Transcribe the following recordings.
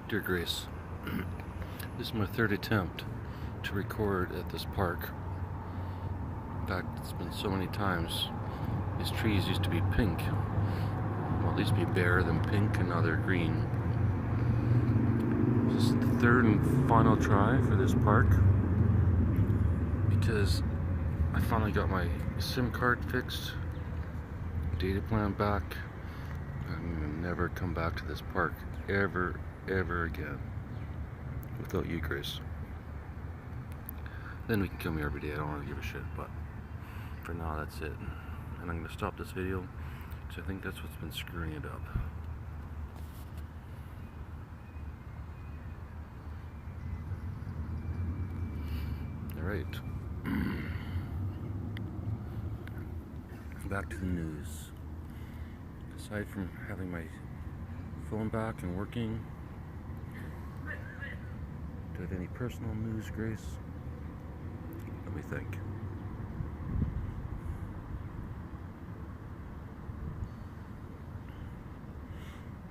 Dear Grace, this is my third attempt to record at this park. In fact, it's been so many times. These trees used to be pink. Well, they used to be bare, then pink, and now they're green. This is the third and final try for this park because I finally got my SIM card fixed, data plan back. I'm gonna never come back to this park ever again without you, Grace. Then we can kill me every day. I don't really give a shit, but for now that's it. And I'm gonna stop this video because I think that's what's been screwing it up. Alright. Back to the news. Aside from having my phone back and working, do I have any personal news, Grace? Let me think.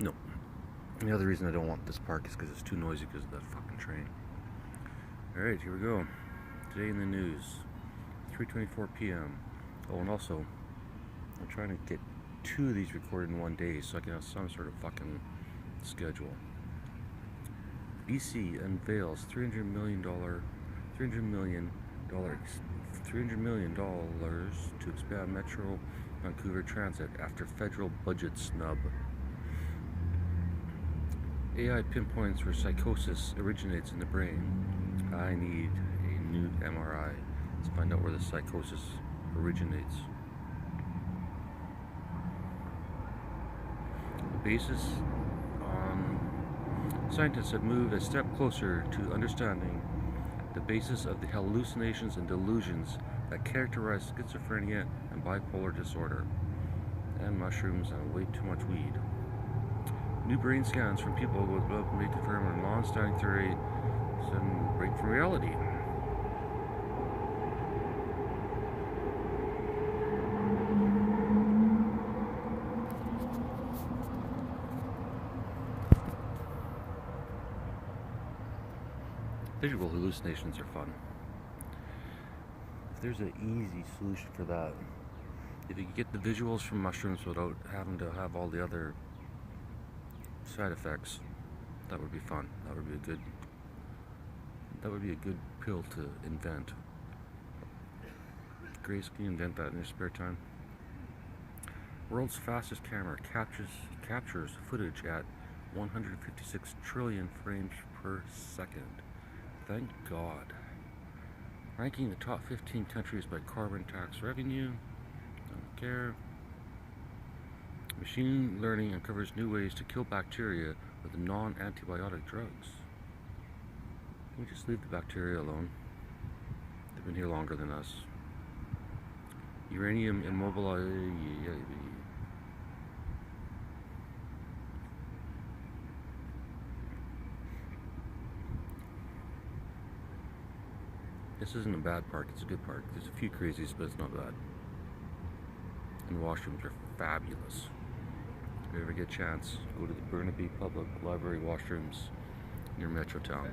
No. The other reason I don't want this park is because it's too noisy because of that fucking train. Alright, here we go. Today in the news, 3:24 p.m. Oh, and also, I'm trying to get 2 of these recorded in one day so I can have some sort of fucking schedule. BC unveils $300 million to expand Metro Vancouver Transit after federal budget snub. AI pinpoints where psychosis originates in the brain. I need a new MRI to find out where the psychosis originates. The basis scientists have moved a step closer to understanding the basis of the hallucinations and delusions that characterize schizophrenia and bipolar disorder, and mushrooms and way too much weed. New brain scans from people with may confirm a long-standing theory and break from reality. Visual hallucinations are fun. If there's an easy solution for that, if you could get the visuals from mushrooms without having to have all the other side effects, that would be fun. That would be a good pill to invent. Grace, can you invent that in your spare time? World's fastest camera captures footage at 156 trillion frames per second. Thank God. Ranking the top 15 countries by carbon tax revenue. Don't care. Machine learning uncovers new ways to kill bacteria with non-antibiotic drugs. Can we just leave the bacteria alone? They've been here longer than us. Uranium immobilization. This isn't a bad park, it's a good park. There's a few crazies, but it's not bad. And washrooms are fabulous. If you ever get a chance, go to the Burnaby Public Library washrooms near Metrotown.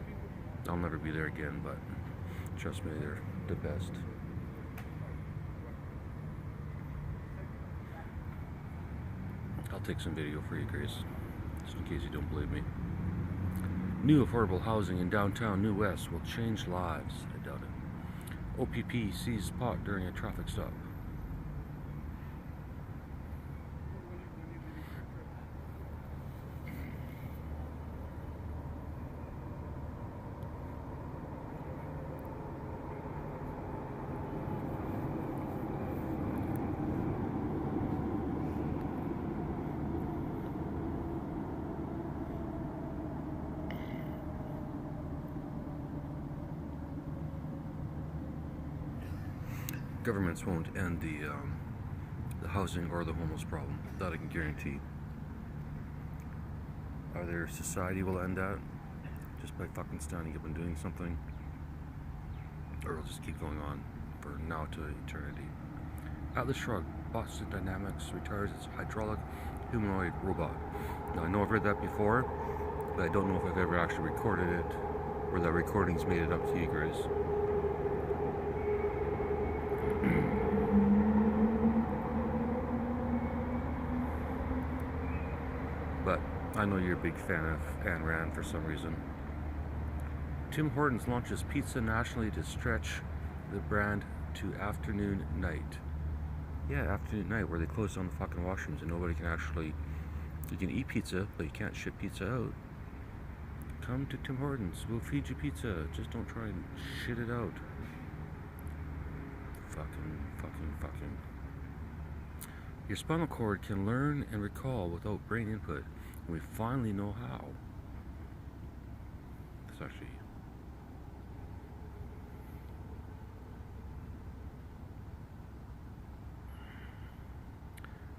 I'll never be there again, but trust me, they're the best. I'll take some video for you, Grace, just in case you don't believe me. New affordable housing in downtown New West will change lives. I doubt it. OPP seized pot during a traffic stop. Governments won't end the housing or the homeless problem. That I can guarantee. Either society will end that just by fucking standing up and doing something, or it'll just keep going on for now to eternity. Atlas Shrugged, Boston Dynamics retires its hydraulic humanoid robot. Now I know I've read that before, But I don't know if I've ever actually recorded it, or that recording's made it up to you, Grace. But I know you're a big fan of Ayn Rand for some reason. Tim Hortons launches pizza nationally to stretch the brand to afternoon night. Yeah, afternoon night, where they close down the fucking washrooms and nobody can actually... You can eat pizza, but you can't ship pizza out. Come to Tim Hortons, we'll feed you pizza. Just don't try and shit it out. Fucking. Your spinal cord can learn and recall without brain input, and we finally know how. It's actually...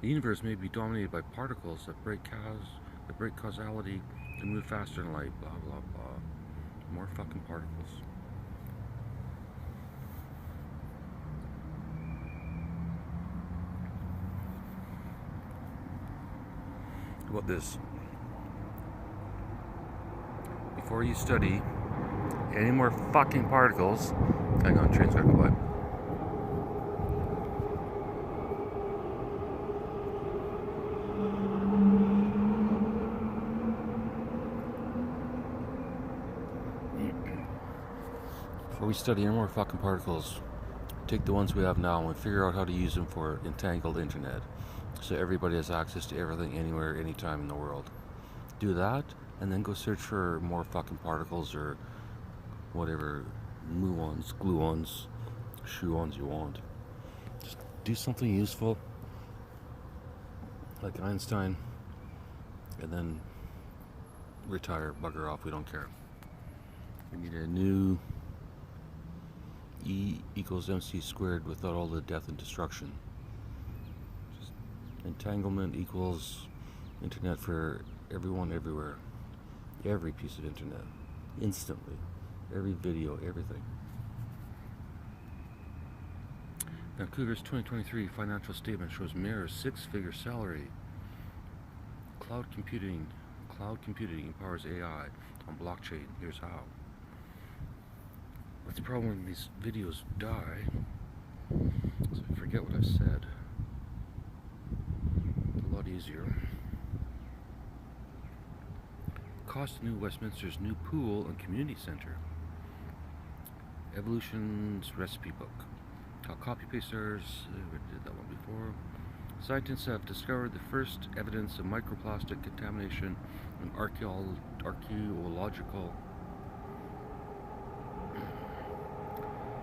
The universe may be dominated by particles that break causality and move faster than light, blah blah blah. More fucking particles. How about this? Before you study any more fucking particles... Hang on, train's gotta go by. Before we study any more fucking particles, take the ones we have now and figure out how to use them for entangled internet, so everybody has access to everything, anywhere, anytime in the world. Do that, and then go search for more fucking particles or whatever muons, gluons, shuons you want. Just do something useful, like Einstein, and then retire, bugger off, we don't care. We need a new E equals MC squared without all the death and destruction. Just entanglement equals internet for everyone, everywhere. Every piece of internet. Instantly. Every video, everything. Now, Cougar's 2023 financial statement shows Mayor's six-figure salary. Cloud computing empowers AI on blockchain. Here's how. But the problem when these videos die, so I forget what I've said. It's a lot easier. Cost of New Westminster's new pool and community center. Evolution's recipe book. How copy pasters, we did that one before. Scientists have discovered the first evidence of microplastic contamination in archaeological.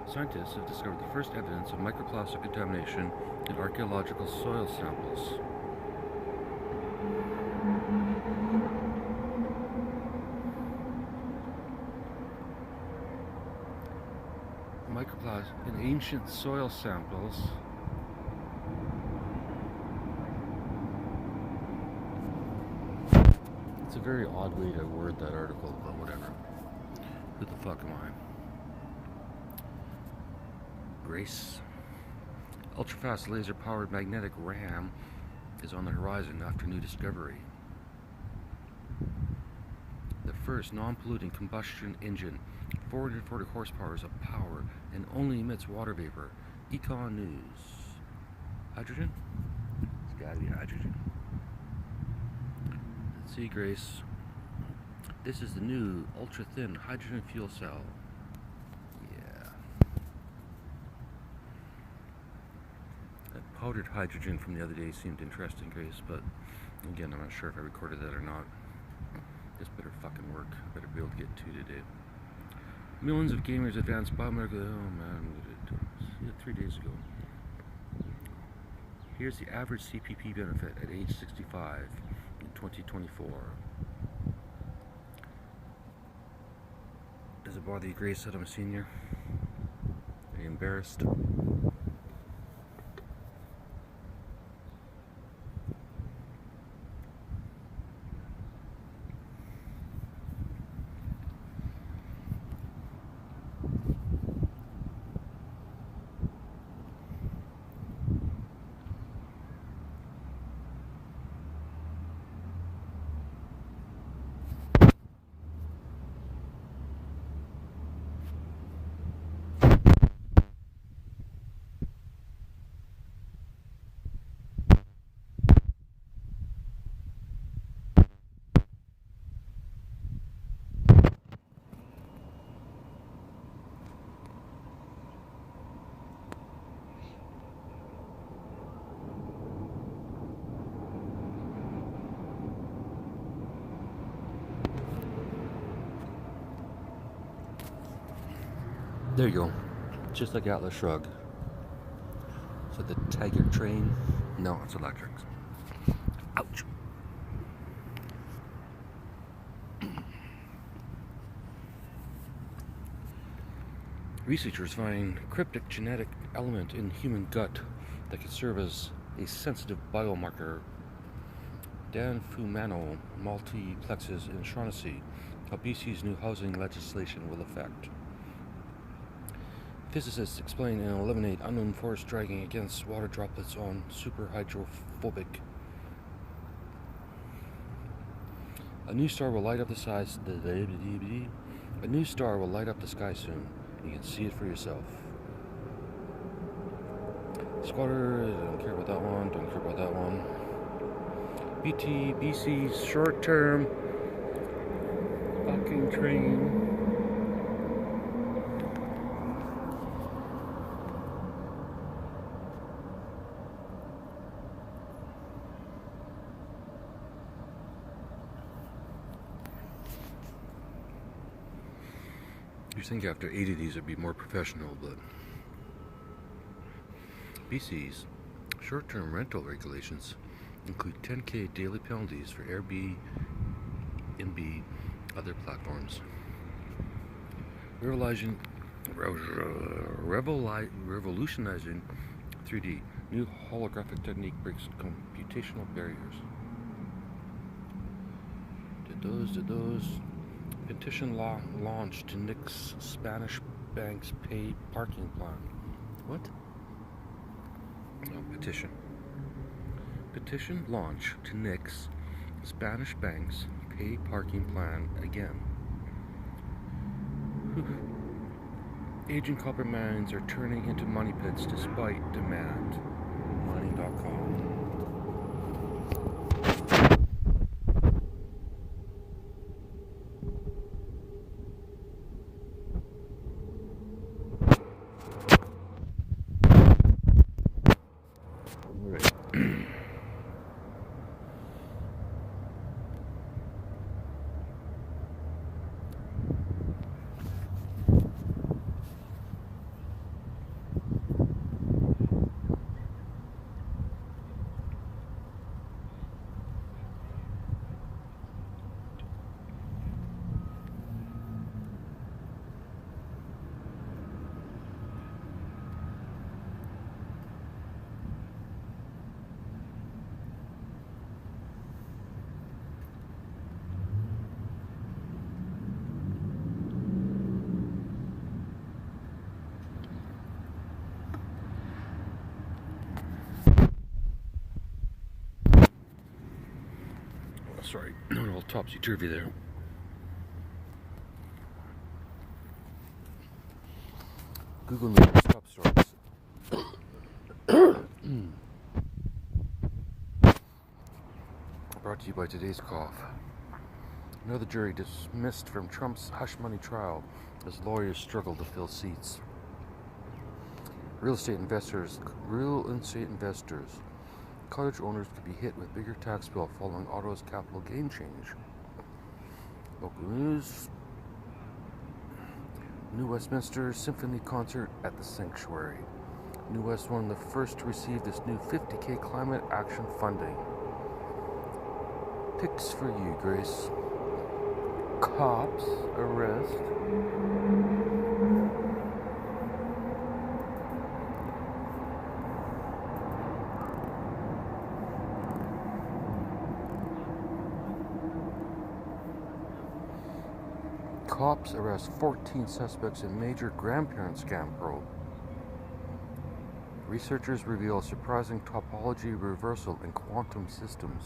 Scientists have discovered the first evidence of microplastic contamination in archaeological soil samples. Microplastic in ancient soil samples. It's a very odd way to word that article, but whatever. Who the fuck am I? Grace. Ultra-fast laser-powered magnetic ram is on the horizon after new discovery. The first non-polluting combustion engine, 440 horsepower of power, and only emits water vapor. Econ News. Hydrogen? It's gotta be hydrogen. Let's see, Grace. This is the new ultra-thin hydrogen fuel cell. Powdered hydrogen from the other day seemed interesting, Grace, but again, I'm not sure if I recorded that or not. This better fucking work. Better be able to get to today. Millions of gamers advanced biomedical. Oh man, we did it 3 days ago. Here's the average CPP benefit at age 65 in 2024. Does it bother you, Grace, that I'm a senior? Are you embarrassed? There you go. Just like Atlas Shrugged. So the Tiger train, no, it's electric. Ouch. Researchers find cryptic genetic element in human gut that could serve as a sensitive biomarker. Dan Fumano multiplexes in Shaughnessy how BC's new housing legislation will affect. Physicists explain and eliminate unknown force dragging against water droplets on superhydrophobic. A new star will light up the sky. A new star will light up the sky soon. You can see it for yourself. Squatter, don't care about that one. Don't care about that one. BC's short-term fucking train. You think after 8 of these it'd be more professional, but BC's short-term rental regulations include 10K daily penalties for Airbnb other platforms. Revolutionizing 3D. New holographic technique breaks computational barriers. Did those. Petition law launched to nix Spanish banks' pay parking plan. What? No, petition. Petition launch to nix Spanish banks' pay parking plan again. Aging copper mines are turning into money pits despite demand. Mining.com. Sorry, a little topsy-turvy there. Google News top stories. Brought to you by Today's Cough. Another jury dismissed from Trump's hush money trial as lawyers struggle to fill seats. Real estate investors, cottage owners could be hit with bigger tax bill following Ottawa's capital gain change. Local news. New Westminster Symphony concert at the Sanctuary. New West one of the first to receive this new $50K climate action funding. Picks for you, Grace. Cops arrest. Cops arrest 14 suspects in major grandparent scam probe. Researchers reveal surprising topology reversal in quantum systems.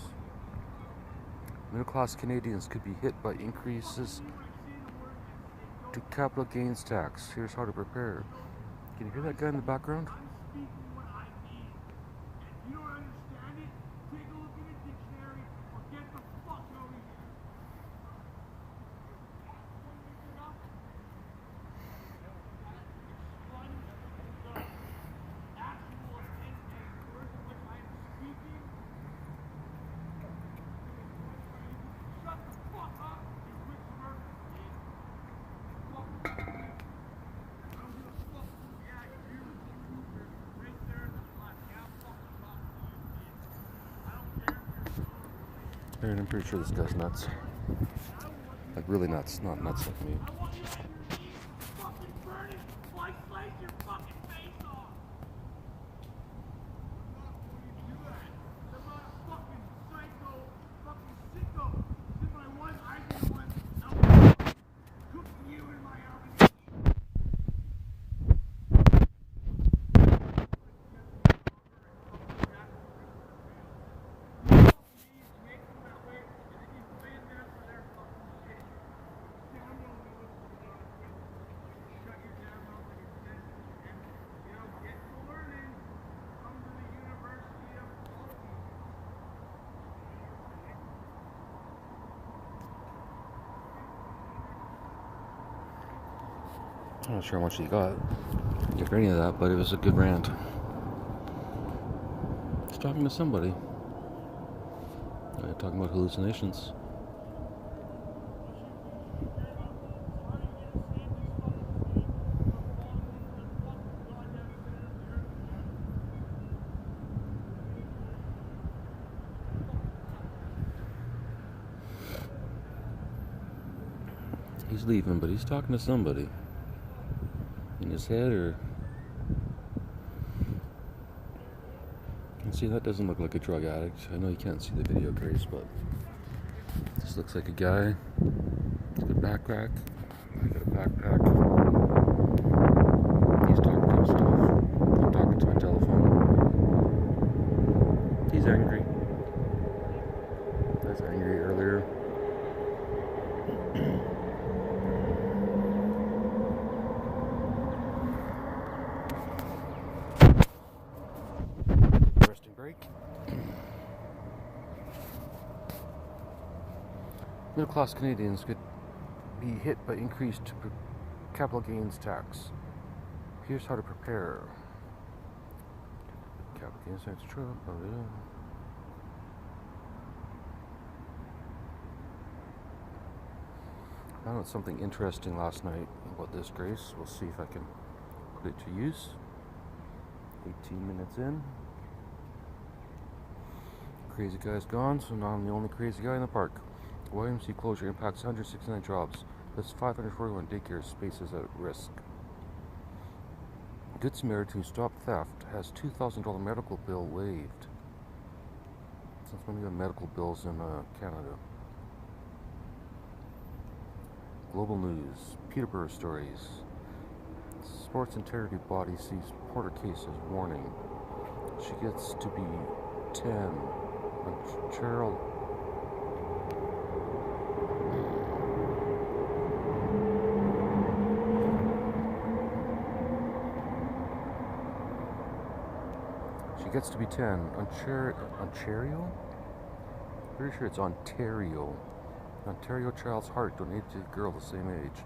Middle-class Canadians could be hit by increases to capital gains tax. Here's how to prepare. Can you hear that guy in the background? And I'm pretty sure this guy's nuts. Like really nuts, not nuts like me. I'm not sure how much he got for any of that, but it was a good rant. He's talking to somebody. Talking about hallucinations. He's leaving, but he's talking to somebody. In his head, or... See, that doesn't look like a drug addict. I know you can't see the video, Grace, but... This looks like a guy. He's got a backpack. He's got a backpack. He's talking to himself. I'm talking to my telephone. He's angry. I was angry earlier. Resting break. Middle-class Canadians could be hit by increased capital gains tax. Here's how to prepare. Capital gains tax Trump. Oh, yeah. I found out something interesting last night about this, Grace. We'll see if I can put it to use. 18 minutes in. Crazy guy's gone, so now I'm the only crazy guy in the park. YMC closure impacts 169 jobs. That's 541 daycare spaces at risk. Good Samaritan who stopped theft has $2,000 medical bill waived. Since when do you have medical bills in Canada? Global news. Peterborough stories. Sports integrity body sees Porter case as warning. She gets to be 10. Cheryl. She gets to be 10. Ontario? Pretty sure it's Ontario. Ontario child's heart donated to the girl the same age.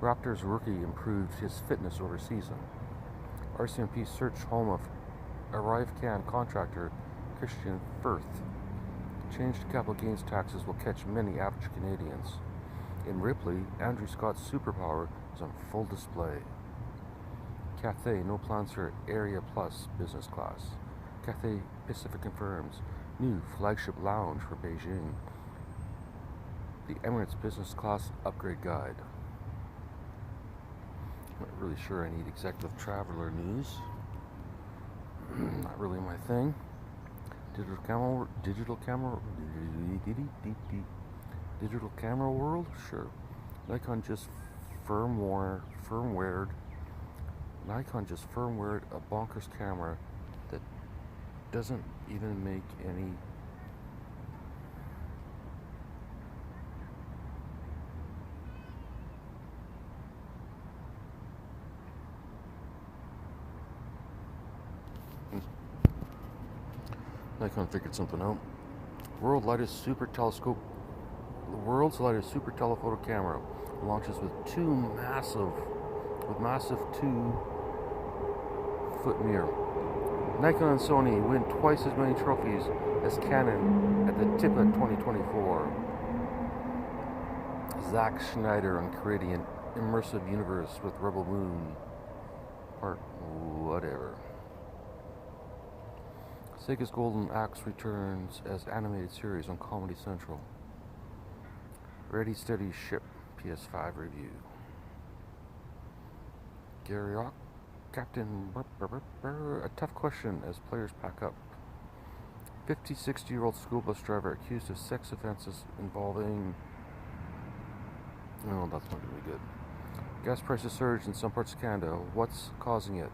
Raptors rookie improved his fitness over season. RCMP search home of ArriveCan contractor Christian Firth. Change to capital gains taxes will catch many average Canadians. In Ripley, Andrew Scott's superpower is on full display. Cathay, no plans for Area Plus business class. Cathay Pacific confirms new flagship lounge for Beijing. The Emirates business class upgrade guide. Not really sure I need executive traveler news. Not really my thing. Digital camera world? Sure. Nikon just firmwared a bonkers camera that doesn't even make any Nikon figured something out. The world's lightest super telephoto camera launches with massive 2-foot mirror. Nikon and Sony win twice as many trophies as Canon at the TIPA 2024. Zack Schneider on creating an immersive universe with Rebel Moon. Part whatever. Sega's Golden Axe returns as animated series on Comedy Central. Ready, Steady, Ship PS5 review. Gary Rock, Captain a tough question as players pack up. 50-60-year-old school bus driver accused of sex offenses involving... Oh, that's not going to be good. Gas prices surge in some parts of Canada. What's causing it?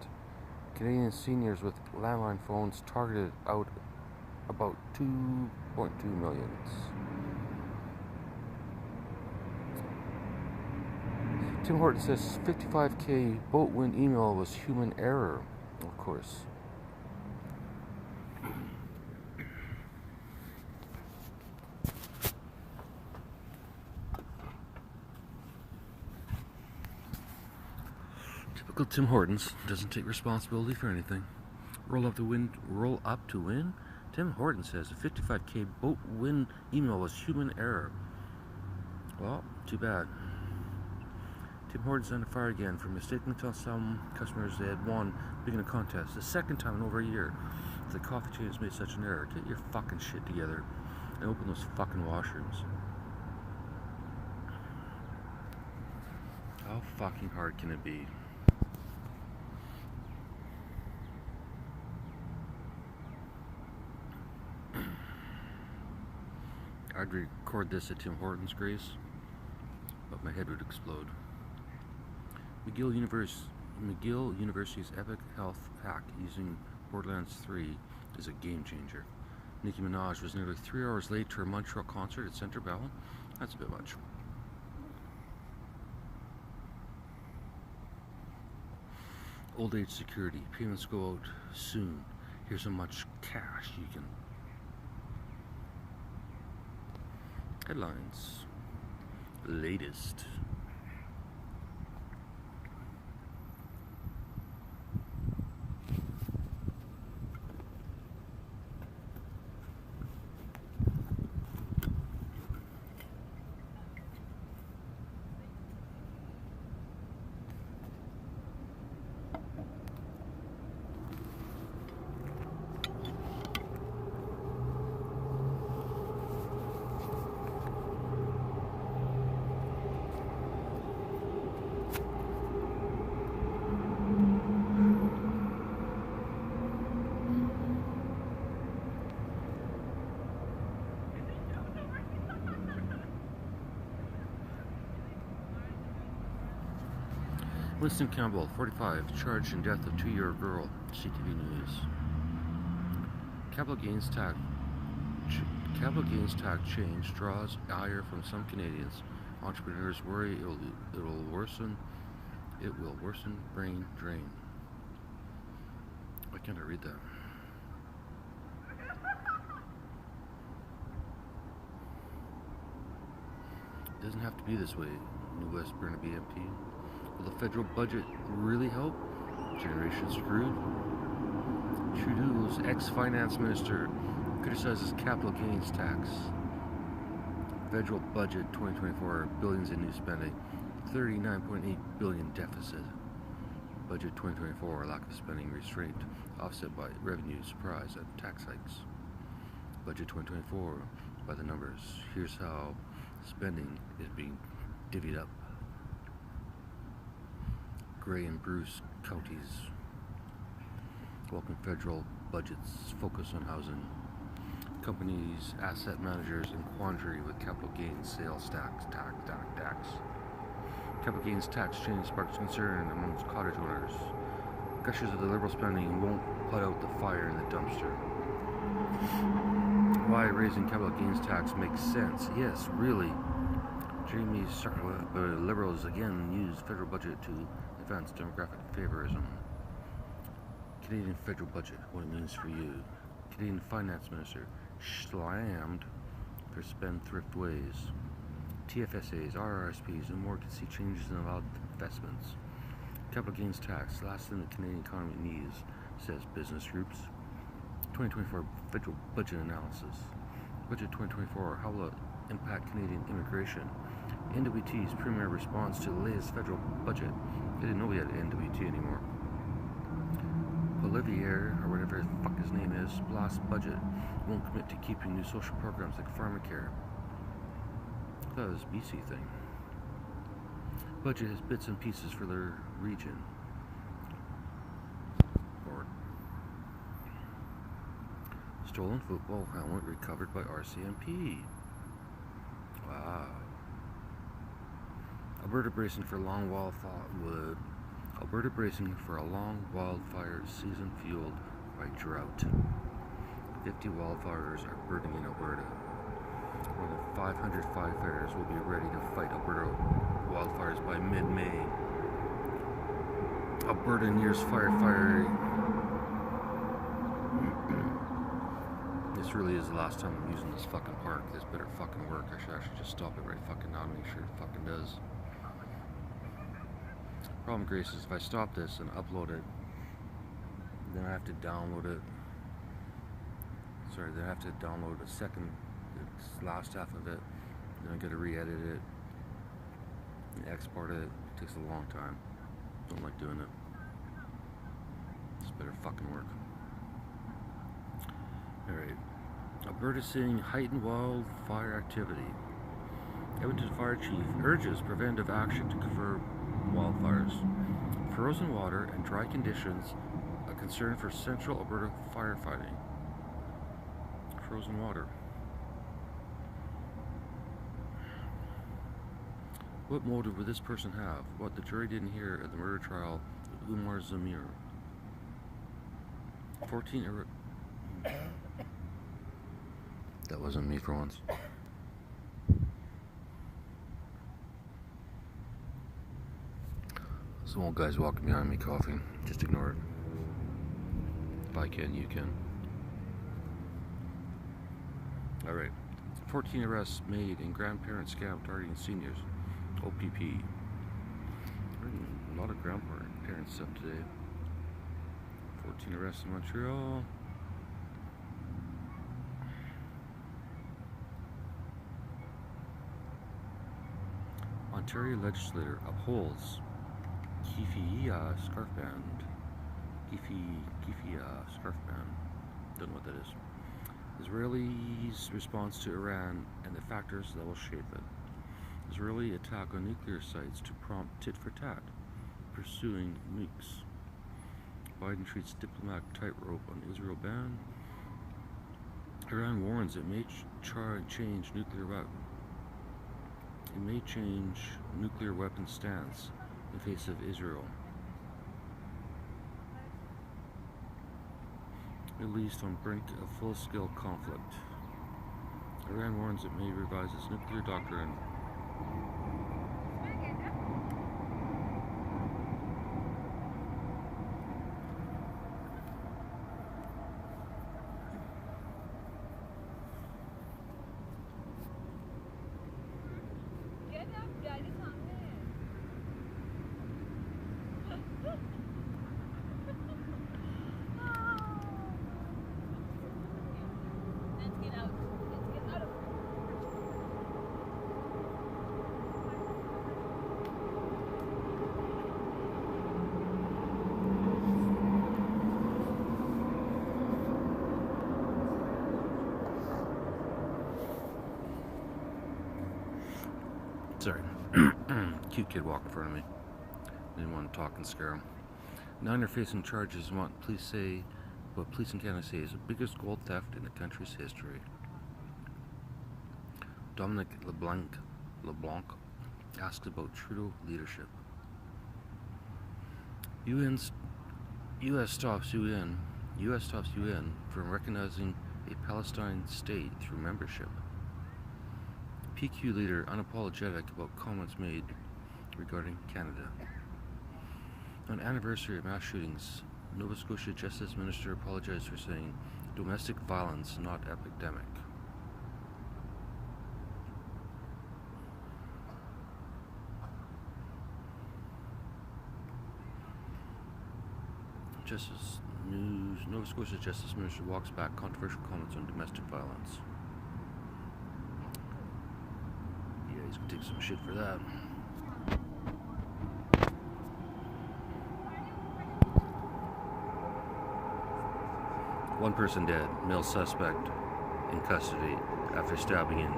Canadian seniors with landline phones targeted out about 2.2 million. Tim Hortons says 55K boat win email was human error, of course. Typical Tim Hortons doesn't take responsibility for anything. Roll up to win? Tim Hortons says a 55K boat win email was human error. Well, too bad. Tim Hortons under fire again for mistakenly telling some customers they had won big in a contest. The second time in over a year. If the coffee chain has made such an error, get your fucking shit together and open those fucking washrooms. How fucking hard can it be? I'd record this at Tim Hortons, Grace, but my head would explode. McGill University's epic health hack using Borderlands 3 is a game changer. Nicki Minaj was nearly 3 hours late to her Montreal concert at Centre Bell. That's a bit much. Old age security. Payments go out soon. Here's how much cash you can... Headlines. Latest. Winston Campbell, 45, charged in death of 2-year-old girl. CTV News. Capital gains tax change draws ire from some Canadians. Entrepreneurs worry it will worsen brain drain. Why can't I read that? It doesn't have to be this way. New West Burnaby MP. Will the federal budget really help? Generation screwed. Trudeau's ex-finance minister criticizes capital gains tax. Federal budget 2024, billions in new spending. 39.8 billion deficit. Budget 2024, lack of spending restraint, offset by revenue surprise and tax hikes. Budget 2024, by the numbers. Here's how spending is being divvied up. Grey and Bruce counties welcome federal budgets focus on housing. Companies, asset managers in quandary with capital gains sales tax. Capital gains tax change sparks concern amongst cottage owners. Gushers of the Liberal spending won't put out the fire in the dumpster. Why raising capital gains tax makes sense? Yes, really. Jamie Starkla, but Liberals again use federal budget to advance demographic favorism. Canadian federal budget, what it means for you. Canadian Finance Minister slammed for spendthrift ways. TFSAs, RRSPs, and more can see changes in allowed investments. Capital gains tax, last thing the Canadian economy needs, says business groups. 2024 federal budget analysis. Budget 2024, how will it impact Canadian immigration? NWT's premier response to the latest federal budget. They didn't know we had NWT anymore. Olivier, or whatever the fuck his name is, last budget won't commit to keeping new social programs like pharmacare. That was a BC thing. Budget has bits and pieces for their region. Or stolen football helmet recovered by RCMP. Wow. Alberta bracing for a long wildfire season fueled by drought. 50 wildfires are burning in Alberta. More than 500 firefighters will be ready to fight Alberta wildfires by mid-May. Alberta nears firefighting. This really is the last time I'm using this fucking park. This better fucking work. I should actually just stop it right fucking now and make sure it fucking does. Problem, Grace, is if I stop this and upload it, then I have to download it. Sorry, then I have to download the last half of it. Then I gotta re-edit it, and export it. It takes a long time. Don't like doing it. This better fucking work. Alright. Alberta seeing heightened wildfire activity. Edmonton Fire Chief urges preventive action to cover wildfires. Frozen water and dry conditions, a concern for central Alberta firefighting. Frozen water. What motive would this person have? What the jury didn't hear at the murder trial of Umar Zamir. 14 That wasn't me for once. Some old guy's walking behind me coughing. Just ignore it. If I can, you can. Alright. 14 arrests made in grandparent scam targeting seniors. OPP. A lot of grandparent stuff today. 14 arrests in Montreal. Ontario legislator upholds Kifia scarf ban. Kifia scarf ban. Don't know what that is. Israelis' response to Iran and the factors that will shape it. Israeli attack on nuclear sites to prompt tit for tat, pursuing nukes. Biden treats diplomatic tightrope on Israel ban. Iran warns it may change nuclear weapon stance in face of Israel. Middle East on brink of full-scale conflict. Iran warns it may revise its nuclear doctrine. Sorry. Cute kid walking in front of me. Didn't want to talk and scare him. 9 are facing charges in what police in Canada say is the biggest gold theft in the country's history. Dominic LeBlanc asks about Trudeau leadership. U.S. stops UN from recognizing a Palestine state through membership. PQ leader unapologetic about comments made regarding Canada. On anniversary of mass shootings, Nova Scotia Justice Minister apologized for saying domestic violence, not epidemic. Justice News, Nova Scotia Justice Minister walks back controversial comments on domestic violence. Yeah, he's gonna take some shit for that. One person dead. Male suspect in custody after stabbing in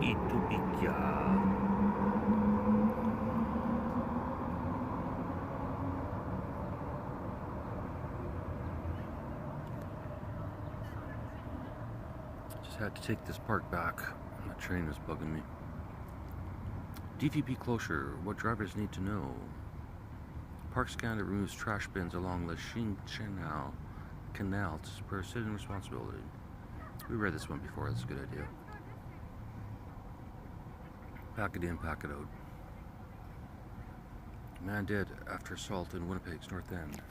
Itubica. Just had to take this park back. The train is bugging me. DVP closure. What drivers need to know. Parks Canada removes trash bins along the Canal to spur citizen responsibility. We read this one before. That's a good idea. Pack it in, pack it out. Man dead after assault in Winnipeg's North End.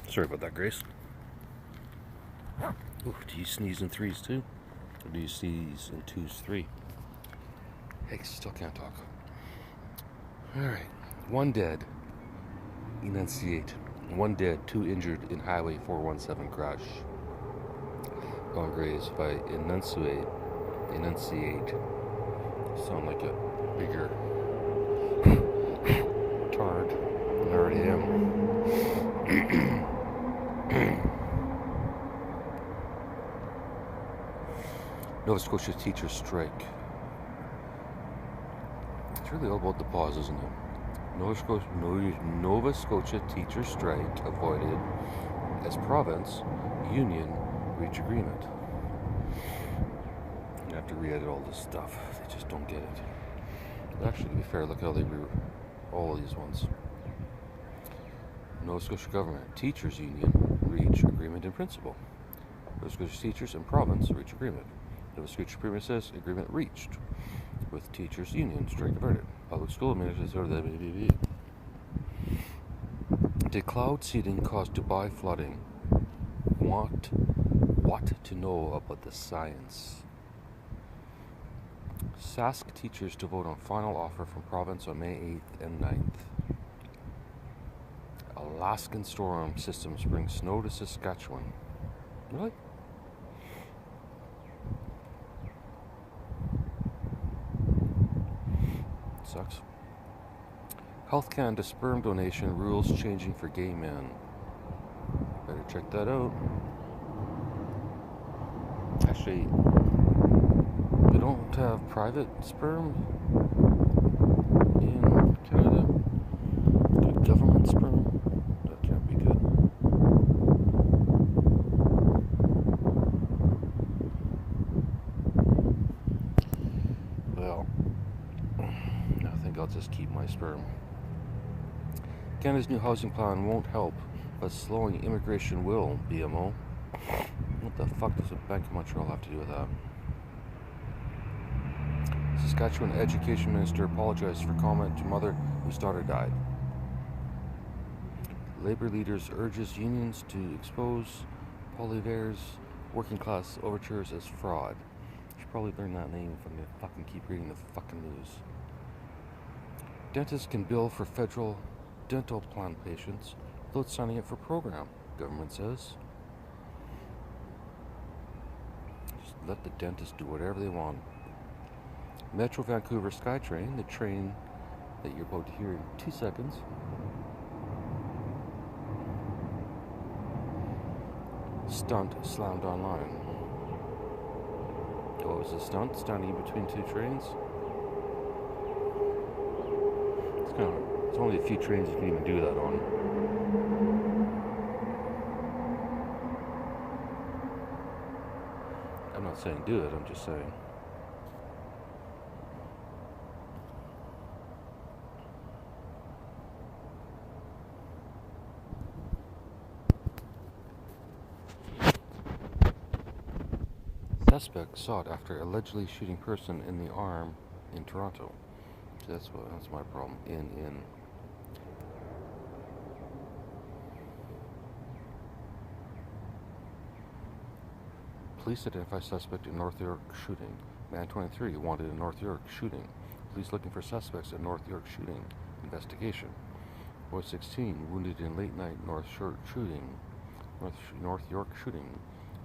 Sorry about that, Grace. Ooh, do you sneeze in threes too? Or do you sneeze in twos, three? Hey, still can't talk. Alright. 1 dead. Enunciate. 1 dead, 2 injured in Highway 417 crash. Gone Graves by enunciate. Sound like a bigger tard than I already am. Nova Scotia teachers strike. It's really all about the pause, isn't it? Nova Scotia teachers strike avoided as province union reach agreement. You have to re-edit all this stuff. They just don't get it. Actually, to be fair, look how they all of these ones. Nova Scotia government teachers union reach agreement in principle. Nova Scotia teachers and province reach agreement. Nova Scotia Premier says agreement reached with teachers union strike averted. Public school administrators. Did cloud seeding cause Dubai flooding? What to know about the science? Sask teachers to vote on final offer from province on May 8th and 9th. Alaskan storm systems bring snow to Saskatchewan. Really? Sucks. Health Canada sperm donation rules changing for gay men. Better check that out. Actually, they don't have private sperm in Canada. Good government sperm. That can't be good. Well, I think I'll just keep my sperm. Canada's new housing plan won't help, but slowing immigration will, BMO. What the fuck does the Bank of Montreal have to do with that? Saskatchewan Education Minister apologized for comment to mother whose daughter died. Labour leaders urges unions to expose Poilievre's working class overtures as fraud. You should probably learn that name if I'm gonna fucking keep reading the fucking news. Dentists can bill for federal dental plan patients without signing up for program, government says. Just let the dentists do whatever they want. Metro Vancouver SkyTrain, the train that you're about to hear in 2 seconds, stunt slammed online. What was the stunt? Standing in between 2 trains? There's only a few trains you can even do that on. I'm not saying do it, I'm just saying. Suspect sought after allegedly shooting person in the arm in Toronto. So that's my problem. In. Police identify suspect in North York shooting. Man 23 wanted in North York shooting. Police looking for suspects in North York shooting. Investigation. Boy 16 wounded in late night North York shooting. North York shooting.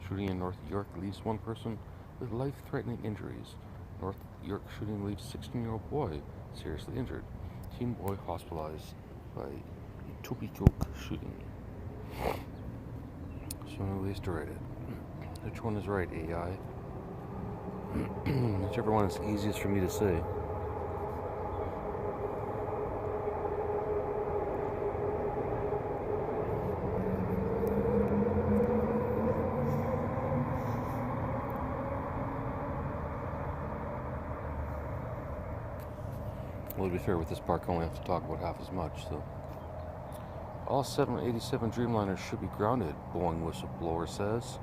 Shooting in North York leaves one person with life-threatening injuries. North York shooting leaves 16-year-old boy seriously injured. Teen boy hospitalized by Etobicoke shooting. So many ways to write it. Which one is right, AI? Whichever one is easiest for me to say. Well, to be fair, with this park, I only have to talk about half as much, so. All 787 Dreamliners should be grounded, Boeing whistleblower says.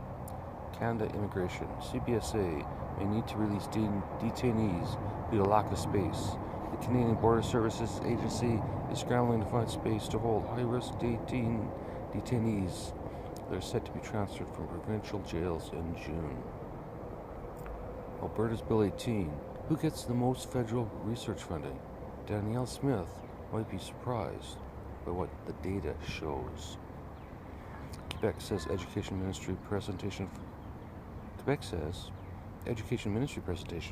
Canada Immigration. CBSA may need to release detainees due to lack of space. The Canadian Border Services Agency is scrambling to find space to hold high-risk detainees that are set to be transferred from provincial jails in June. Alberta's Bill 18. Who gets the most federal research funding? Danielle Smith might be surprised by what the data shows. Quebec says Education Ministry presentation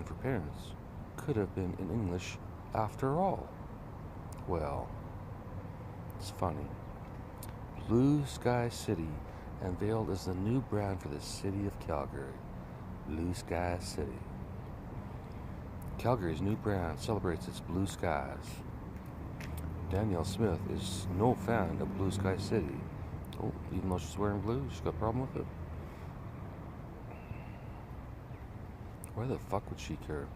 for parents could have been in English after all. Well, it's funny. Blue Sky City unveiled as the new brand for the city of Calgary. Blue Sky City. Calgary's new brand celebrates its blue skies. Danielle Smith is no fan of Blue Sky City. Oh, even though she's wearing blue, she's got a problem with it? Why the fuck would she care?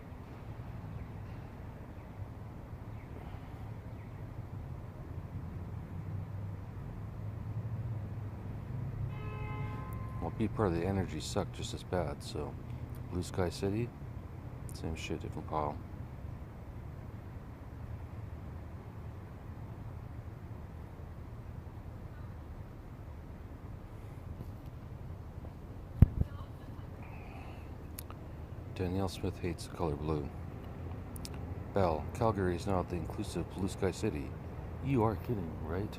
Well, be part of the energy suck just as bad, so Blue Sky City, same shit, different pile. Danielle Smith hates the color blue. Bell, Calgary is now the inclusive Blue Sky City. You are kidding, right?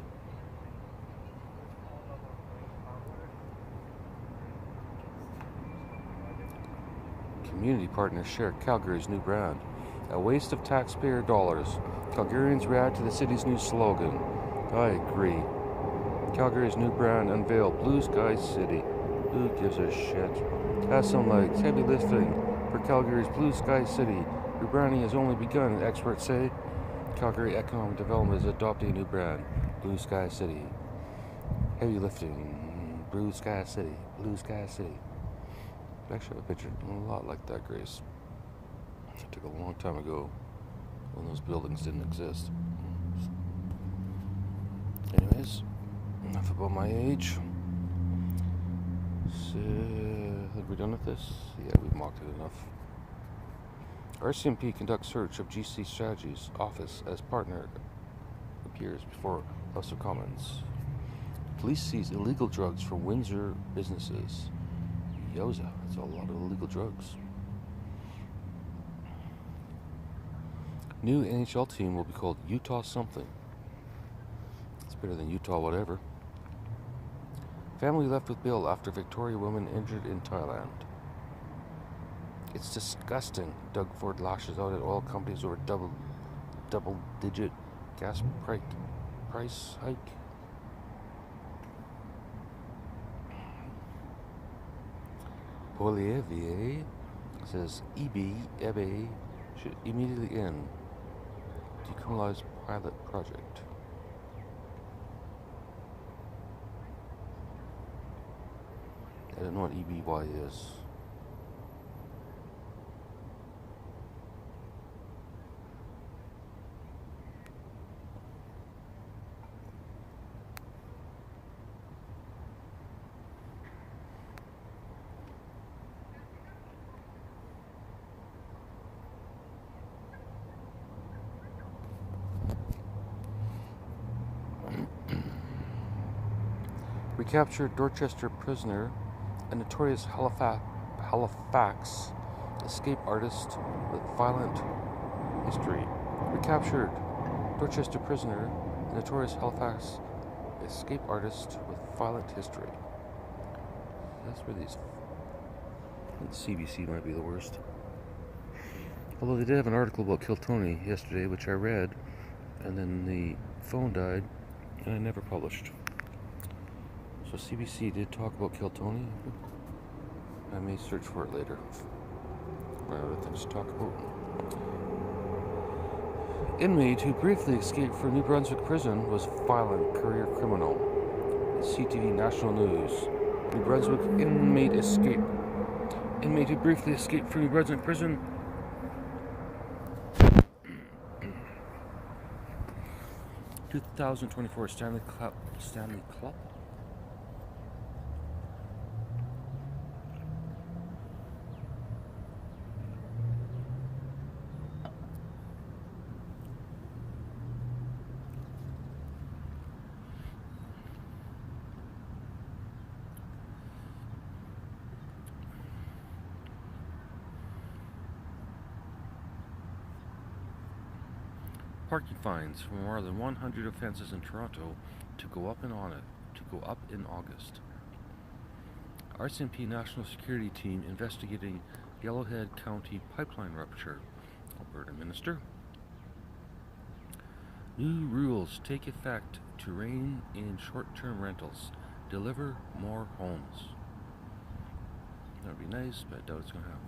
Community partners share Calgary's new brand. A waste of taxpayer dollars. Calgarians react to the city's new slogan. I agree. Calgary's new brand unveiled, Blue Sky City. Who gives a shit? Has some legs, heavy lifting for Calgary's Blue Sky City. Rebranding has only begun, experts say. Calgary Economic Development is adopting a new brand, Blue Sky City. Heavy lifting, Blue Sky City, Blue Sky City. I actually have a picture a lot like that, Grace. It took a long time ago when those buildings didn't exist. Anyways, enough about my age. So, I think we're done with this? Yeah, we've mocked it enough. RCMP conducts search of GC Strategies office as partner appears before House of Commons. Police seize illegal drugs from Windsor businesses. Yoza, that's a lot of illegal drugs. New NHL team will be called Utah something. It's better than Utah whatever. Family left with bill after Victoria woman injured in Thailand. It's disgusting. Doug Ford lashes out at oil companies over double-digit gas price hike. Olivier says EBA should immediately end decriminalized pilot project. I don't know what EBY is. Recaptured Dorchester prisoner and notorious Halifax escape artist with violent history. Recaptured Dorchester prisoner and notorious Halifax escape artist with violent history. That's where these... CBC might be the worst. Although they did have an article about Kiltony yesterday, which I read, and then the phone died, and I never published. So CBC did talk about Kiltony. I may search for it later. Other things to talk about. Inmate who briefly escaped from New Brunswick prison was violent career criminal. CTV National News. New Brunswick inmate escape. Inmate who briefly escaped from New Brunswick prison. 2024 Stanley Cup. Parking fines for more than 100 offenses in Toronto to go up in August. RCMP National Security Team investigating Yellowhead County pipeline rupture. Alberta Minister. New rules take effect to rein in short-term rentals. Deliver more homes. That would be nice, but I doubt it's going to happen.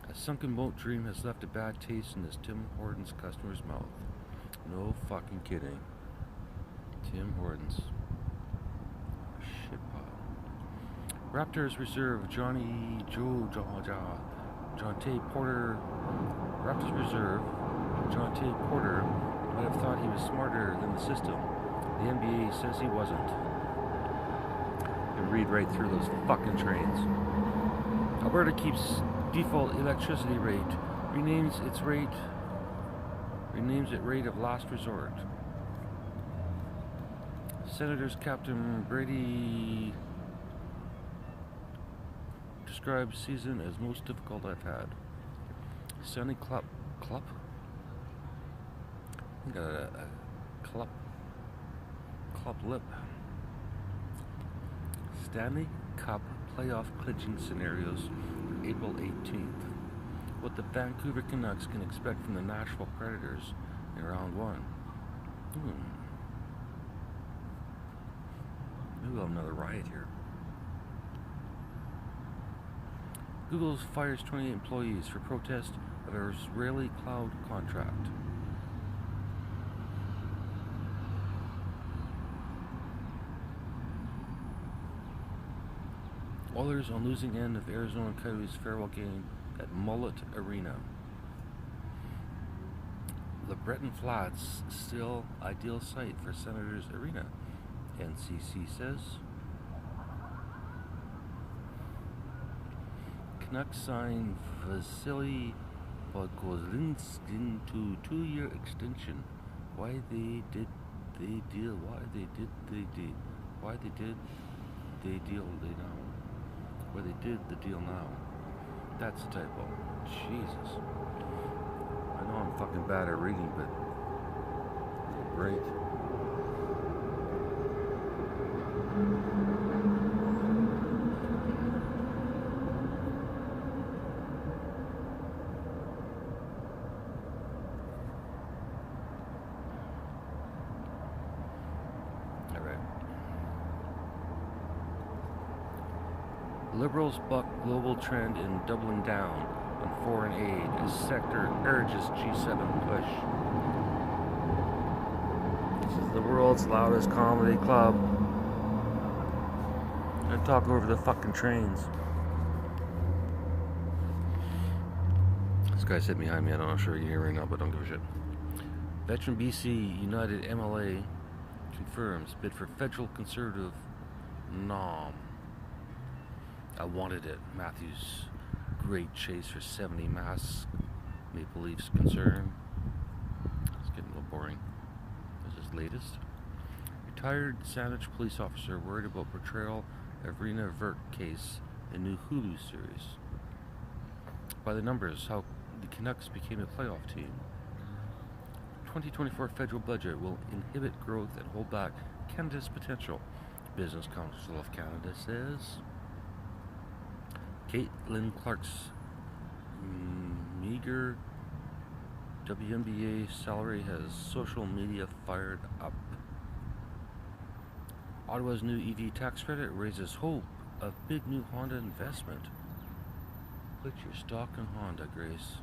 A sunken boat dream has left a bad taste in this Tim Hortons customer's mouth. No fucking kidding. Tim Hortons. Shitpile. Raptors reserve Jonte Porter. Raptors reserve Jonte Porter might have thought he was smarter than the system. The NBA says he wasn't. You read right through those fucking trains. Alberta keeps default electricity rate, renames it rate of last resort. Senators Captain Brady describes season as most difficult I've had. Stanley Cup. I got a club lip. Stanley Cup playoff clinching scenarios. April 18th. What the Vancouver Canucks can expect from the Nashville Predators in round 1. Maybe we'll have another riot here. Google fires 28 employees for protest of an Israeli cloud contract. Oilers on losing end of Arizona Coyotes farewell game at Mullet Arena. LeBreton Flats still ideal site for Senators Arena, NCC says. Canucks sign Vasily Podkolzin to 2-year extension. Why they did they deal now? Where they did the deal now. That's a typo. Jesus. I know I'm fucking bad at reading, but great. Liberals buck global trend in doubling down on foreign aid as sector urges G7 push. This is the world's loudest comedy club. I talk over the fucking trains. This guy's sitting behind me. I'm not sure you can hear right now, but don't give a shit. Veteran BC United MLA confirms bid for federal conservative nom. I wanted it. Matthews' great chase for 70 masks. Maple Leafs concern. It's getting a little boring. This is latest. Retired Saanich police officer worried about portrayal of Rena Vert case in new Hulu series. By the numbers, how the Canucks became a playoff team. 2024 federal budget will inhibit growth and hold back Canada's potential, Business Council of Canada says. Caitlin Clark's meager WNBA salary has social media fired up. Ottawa's new EV tax credit raises hope of big new Honda investment. Put your stock in Honda, Grace.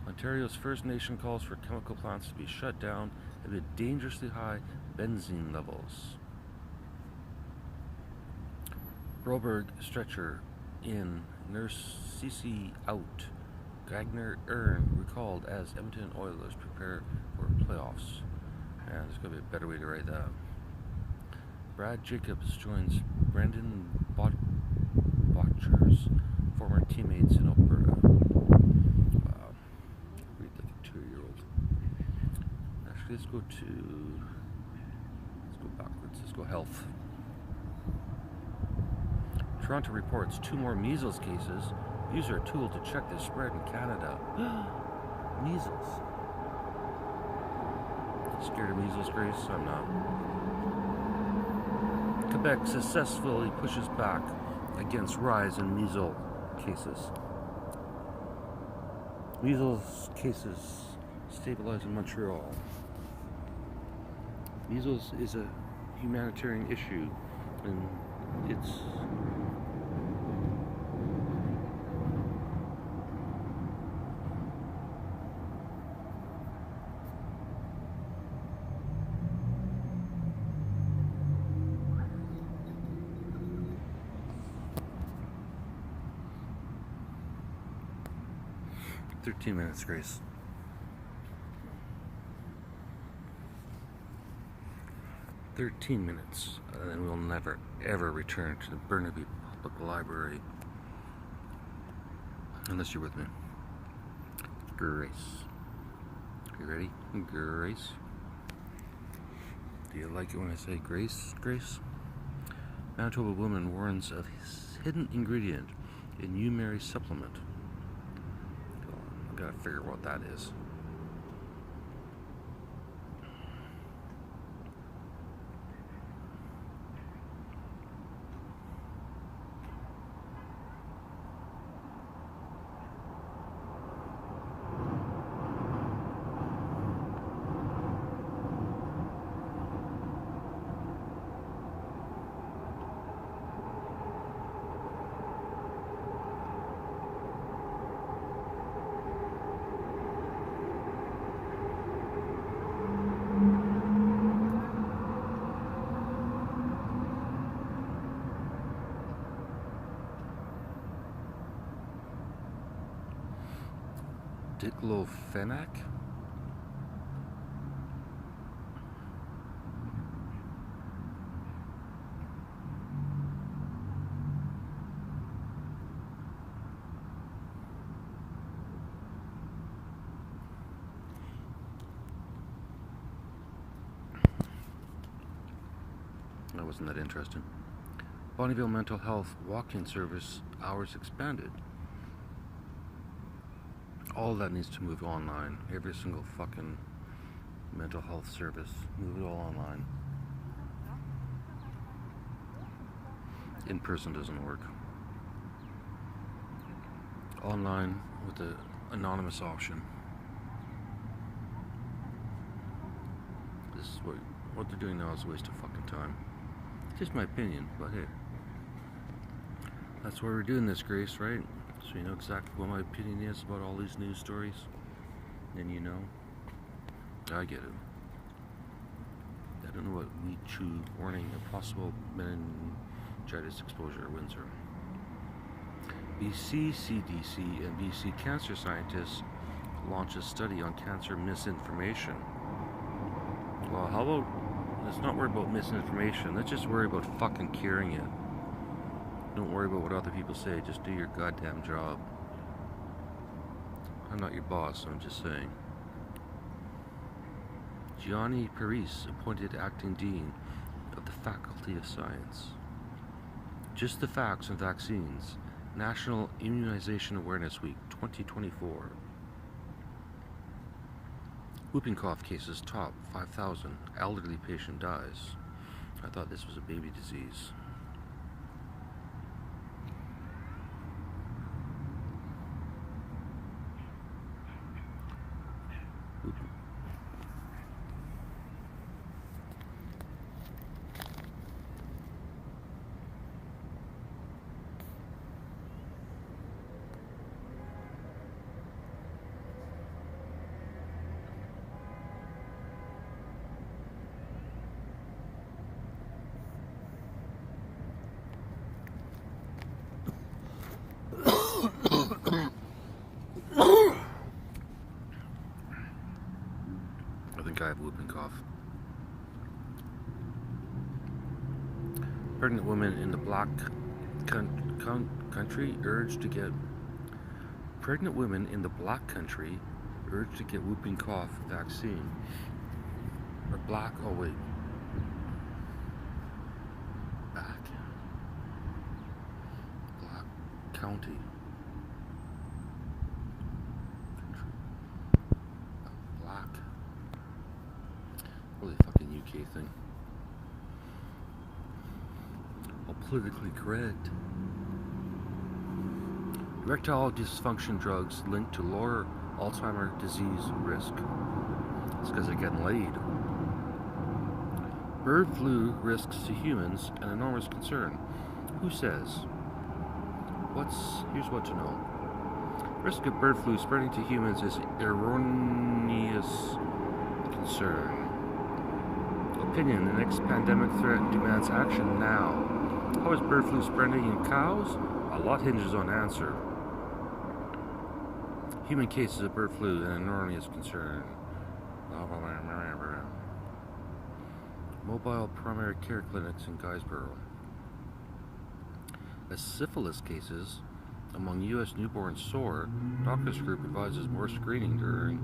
Ontario's First Nation calls for chemical plants to be shut down amid dangerously high benzene levels. Broberg stretcher in, Nurse Cece out. Gagner Earn recalled as Edmonton Oilers prepare for playoffs. And there's going to be a better way to write that. Brad Jacobs joins Brendan Botcher's former teammates in Alberta. Wow. Read like a 2-year-old. Actually, let's go backwards. Let's go health. Toronto reports 2 more measles cases. Use our tool to check the spread in Canada. Measles. Scared of measles, Grace? I'm not. Quebec successfully pushes back against rise in measles cases. Measles cases stabilize in Montreal. Measles is a humanitarian issue, and it's $13 minutes, Grace. 13 minutes, and then we'll never, ever return to the Burnaby Public Library. Unless you're with me. Grace. You ready? Grace? Do you like it when I say Grace? Grace? Manitoba woman warns of his hidden ingredient in You Mary supplement. I've got to figure out what that is. Diclofenac? That wasn't that interesting. Bonnyville Mental Health walk-in service hours expanded. All that needs to move online. Every single fucking mental health service. Move it all online. In person doesn't work. Online with the anonymous option. This is what they're doing now is a waste of fucking time. Just my opinion, but hey. That's why we're doing this, Grace, right? So you know exactly what my opinion is about all these news stories. And you know, I get it. I don't know what we chew warning of possible meningitis exposure at Windsor. BC CDC and BC cancer scientists launch a study on cancer misinformation. Well, how about, let's not worry about misinformation. Let's just worry about fucking curing it. Don't worry about what other people say, just do your goddamn job. I'm not your boss, I'm just saying. Gianni Paris appointed acting dean of the Faculty of Science. Just the facts on vaccines. National Immunization Awareness Week 2024. Whooping cough cases top 5,000. Elderly patient dies. I thought this was a baby disease. Whooping. I think I have whooping cough. Pregnant women in the black country urged to get whooping cough vaccine. Or black, oh wait. Black county. Black. Holy fucking UK thing. All politically correct. Erectile dysfunction drugs linked to lower Alzheimer's disease risk. It's because they're getting laid. Bird flu risks to humans an enormous concern. Who says? Here's what to know. Risk of bird flu spreading to humans is erroneous concern. Opinion: the next pandemic threat demands action now. How is bird flu spreading in cows? A lot hinges on answer. Human cases of bird flu an enormous concern. Mobile primary care clinics in Guysborough. As syphilis cases among U.S. newborns soar, doctors group advises more screening during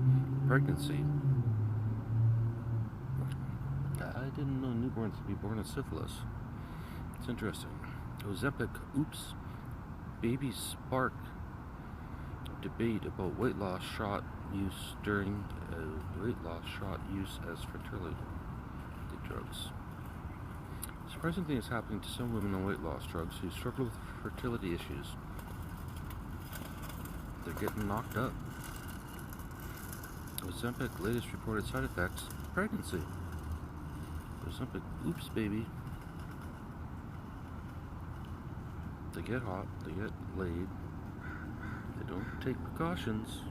pregnancy. I didn't know newborns could be born with syphilis. It's interesting. Ozempic, oops, baby spark debate about weight loss shot use as fertility drugs. Surprising thing is happening to some women on weight loss drugs who struggle with fertility issues. They're getting knocked up. Ozempic latest reported side effects: pregnancy. Ozempic, oops, baby. They get hot, they get laid, they don't take precautions.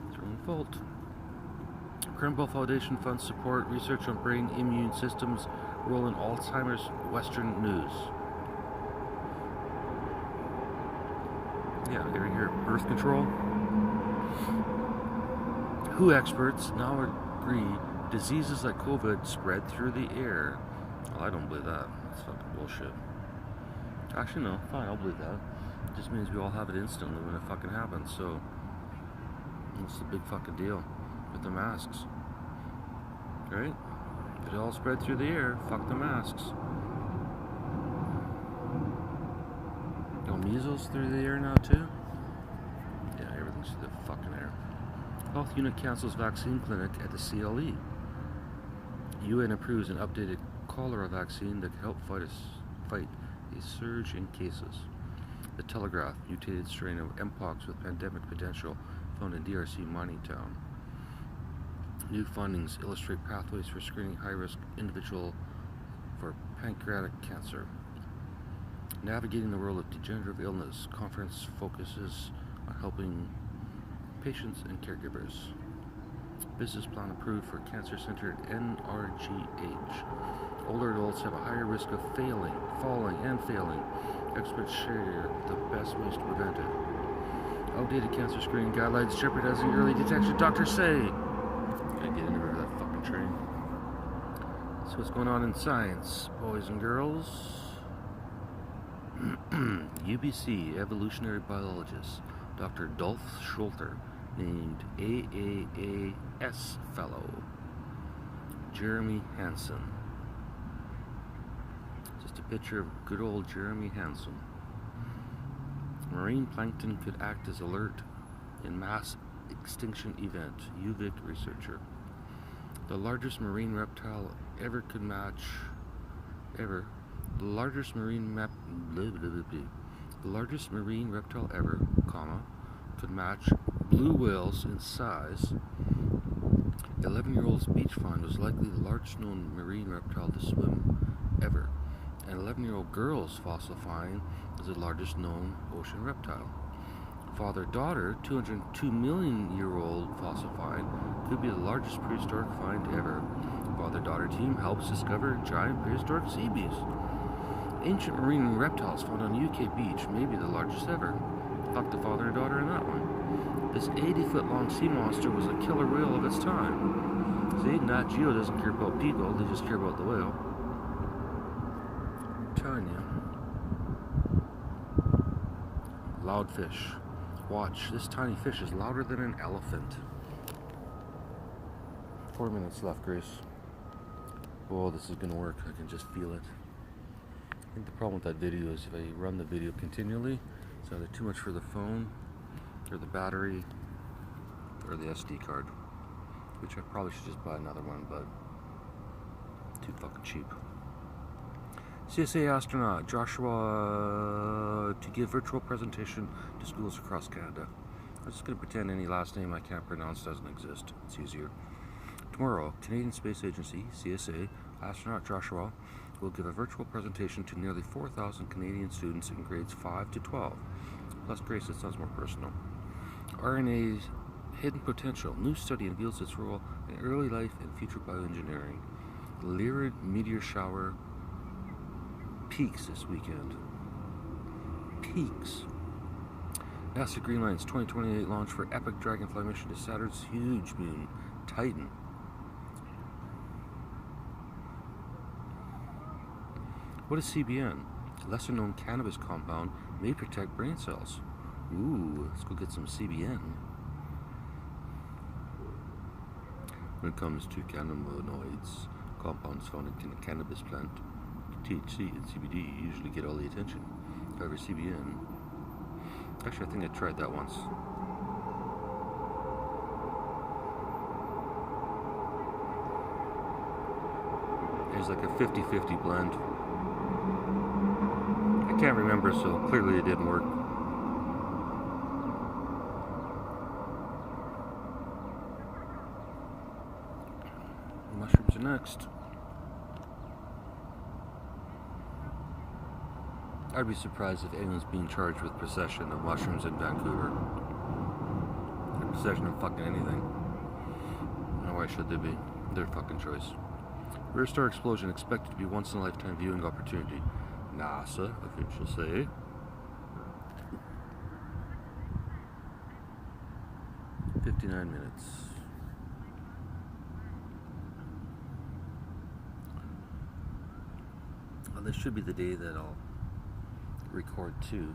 It's their own fault. Krembo Foundation funds support research on brain immune systems role in Alzheimer's Western news. Yeah, you ever hear birth control? WHO experts now agree diseases like COVID spread through the air. Well, I don't believe that. That's fucking bullshit. Actually, no. Fine, I'll believe that. It just means we all have it instantly when it fucking happens. So, what's the big fucking deal with the masks? Right? If it all spread through the air, fuck the masks. No measles through the air now too? Yeah, everything's through the fucking air. Health unit cancels vaccine clinic at the CLE. UN approves an updated cholera vaccine that can help fight a surge in cases. The Telegraph, mutated strain of Mpox with pandemic potential found in DRC mining town. New findings illustrate pathways for screening high-risk individual for pancreatic cancer. Navigating the world of degenerative illness, conference focuses on helping patients and caregivers. Business plan approved for cancer-centered NRGH. Older adults have a higher risk of falling and failing. Experts share the best ways to prevent it. Outdated cancer screening guidelines jeopardizing early detection, doctors say. Gotta get in the river that fucking train. So what's going on in science, boys and girls? UBC evolutionary biologist Dr. Dolph Schulter named AAAS Fellow. Jeremy Hansen. Just a picture of good old Jeremy Hansen. Marine plankton could act as alert in mass extinction event. UVic researcher. The largest marine reptile ever could match. The largest marine reptile ever, could match blue whales in size. 11-year-old's beach find was likely the largest known marine reptile to swim ever. An 11-year-old girl's fossil find is the largest known ocean reptile. Father-daughter 202-million-year-old fossil find could be the largest prehistoric find ever. Father-daughter team helps discover giant prehistoric sea beasts. Ancient marine reptiles found on UK beach may be the largest ever. Fuck the father and daughter in that one. This 80-foot-long sea monster was a killer whale of its time. See, Nat Geo doesn't care about people, they just care about the whale. I'm telling you. Loud fish. Watch, this tiny fish is louder than an elephant. 4 minutes left, Grace. Oh, this is gonna work. I can just feel it. I think the problem with that video is if I run the video continually, it's either too much for the phone, or the battery, or the SD card. Which I probably should just buy another one, but too fucking cheap. CSA astronaut Joshua to give virtual presentation to schools across Canada. I'm just going to pretend any last name I can't pronounce doesn't exist. It's easier. Tomorrow, Canadian Space Agency, CSA, astronaut Joshua will give a virtual presentation to nearly 4,000 Canadian students in grades 5 to 12. Plus, Grace, it sounds more personal. RNA's hidden potential. New study reveals its role in early life and future bioengineering. Lyrid meteor shower peaks this weekend. Peaks. NASA greenlights 2028 launch for epic Dragonfly mission to Saturn's huge moon, Titan. What is CBN? Lesser known cannabis compound may protect brain cells. Ooh, let's go get some CBN. When it comes to cannabinoids, compounds found in the cannabis plant, THC and CBD usually get all the attention. However, CBN... Actually, I think I tried that once. There's like a 50-50 blend. I can't remember, so clearly it didn't work. Mushrooms are next. I'd be surprised if anyone's being charged with possession of mushrooms in Vancouver. Or possession of fucking anything. No, why should they be? Their fucking choice. Rare star explosion expected to be once in a lifetime viewing opportunity. NASA officials say. "59 minutes. Well, this should be the day that I'll record too,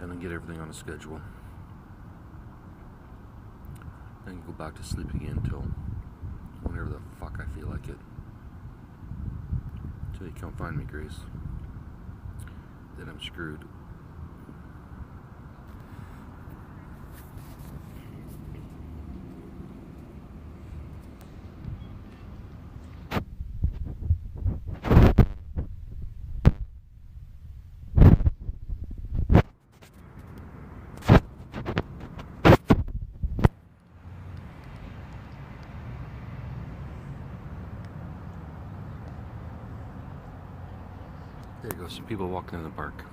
and then get everything on a schedule. Then go back to sleep again until whenever the fuck I feel like it. Until you come find me, Grace. Then I'm screwed. There you go, some people walking in the park.